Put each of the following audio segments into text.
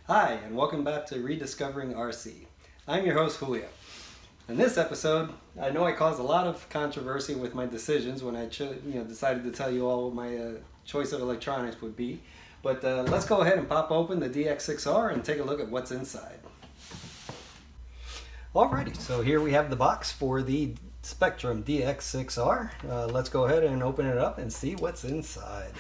Hi, and welcome back to Rediscovering RC. I'm your host, Julio. In this episode, I know I caused a lot of controversy with my decisions when I decided to tell you all what my choice of electronics would be. But let's go ahead and pop open the DX6R and take a look at what's inside. Alrighty, so here we have the box for the Spektrum DX6R. Let's go ahead and open it up and see what's inside.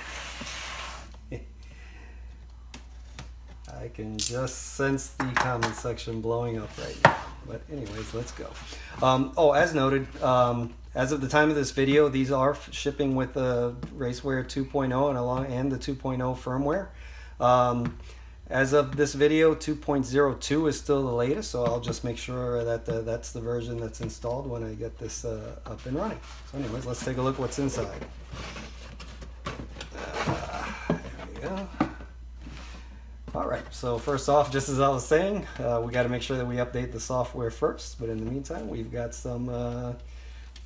I can just sense the comment section blowing up right now. But anyways, let's go. As noted, as of the time of this video, these are shipping with the RaceWare 2.0 and the 2.0 firmware. As of this video, 2.02 is still the latest, so I'll just make sure that that's the version that's installed when I get this up and running. So anyways, let's take a look what's inside. There we go. Alright, so first off, just as I was saying, we got to make sure that we update the software first, but in the meantime, we've got some,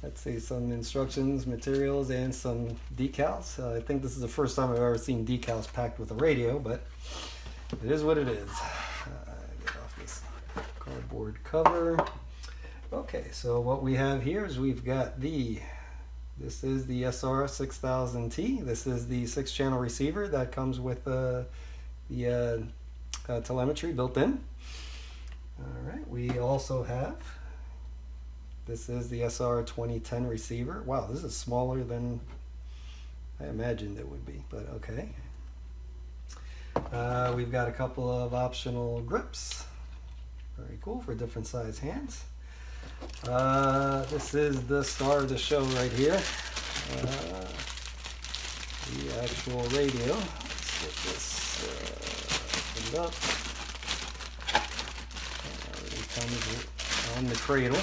let's see, some instructions, materials, and some decals. I think this is the first time I've ever seen decals packed with a radio, but it is what it is. Get off this cardboard cover. Okay, so what we have here is we've got this is the SR6000T. This is the 6-channel receiver that comes with the telemetry built in. Alright, we also have, this is the SR2010 receiver. Wow, this is smaller than I imagined it would be, but okay. We've got a couple of optional grips. Very cool, for different size hands. This is the star of the show right here. The actual radio. Let's get this opened up. It comes on the cradle.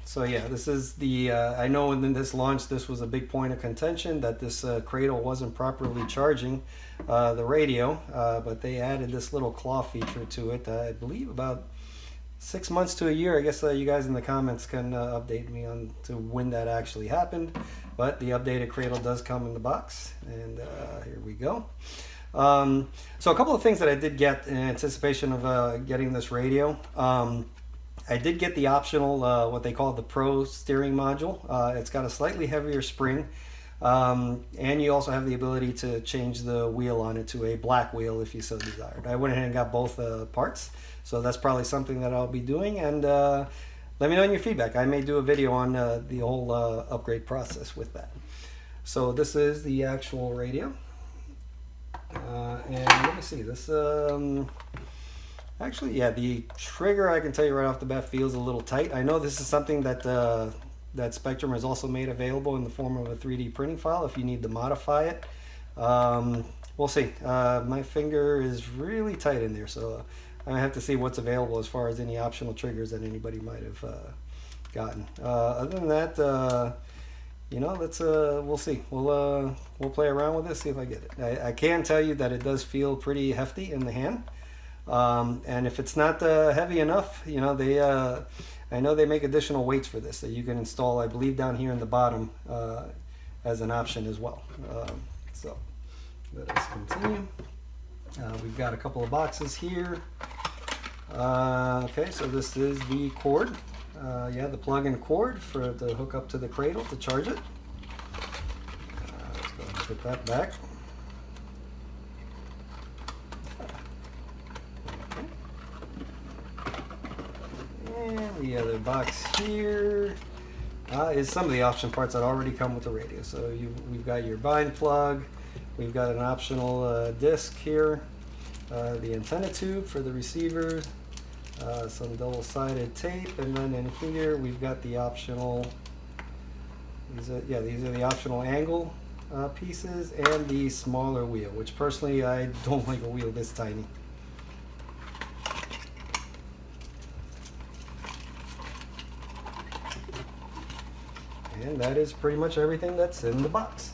So yeah, this is the, I know when this launched, this was a big point of contention that this cradle wasn't properly charging the radio, but they added this little claw feature to it, I believe about 6 months to a year. I guess you guys in the comments can update me on to when that actually happened, but the updated cradle does come in the box, and here we go. So a couple of things that I did get in anticipation of getting this radio. I did get the optional, what they call the Pro steering module. It's got a slightly heavier spring, and you also have the ability to change the wheel on it to a black wheel if you so desired. I went ahead and got both parts, so that's probably something that I'll be doing, and let me know in your feedback. I may do a video on the whole upgrade process with that. So this is the actual radio, and let me see, this actually, yeah, the trigger, I can tell you right off the bat, feels a little tight. I know this is something that that Spektrum has also made available in the form of a 3D printing file if you need to modify it. We'll see. My finger is really tight in there, so I have to see what's available as far as any optional triggers that anybody might have gotten. Other than that, you know, let's we'll see. We'll play around with this, see if I get it. I can tell you that it does feel pretty hefty in the hand. And if it's not heavy enough, you know, they I know they make additional weights for this that you can install, I believe, down here in the bottom as an option as well. So let us continue. We've got a couple of boxes here. Okay, so this is the cord. Yeah, the plug-in cord for to hook up to the cradle to charge it. Let's go ahead and put that back. And the other box here is some of the option parts that already come with the radio. So we've got your bind plug, we've got an optional disc here, the antenna tube for the receiver, some double-sided tape, and then in here we've got the optional, these are the optional angle pieces and the smaller wheel, which personally I don't like a wheel this tiny. And that is pretty much everything that's in the box.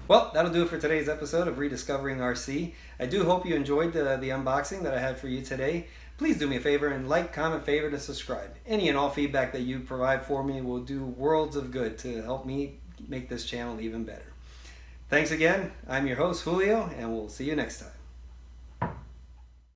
Well, that'll do it for today's episode of Rediscovering RC. I do hope you enjoyed the unboxing that I had for you today. Please do me a favor and like, comment, favorite, and subscribe. Any and all feedback that you provide for me will do worlds of good to help me make this channel even better. Thanks again. I'm your host, Julio, and we'll see you next time.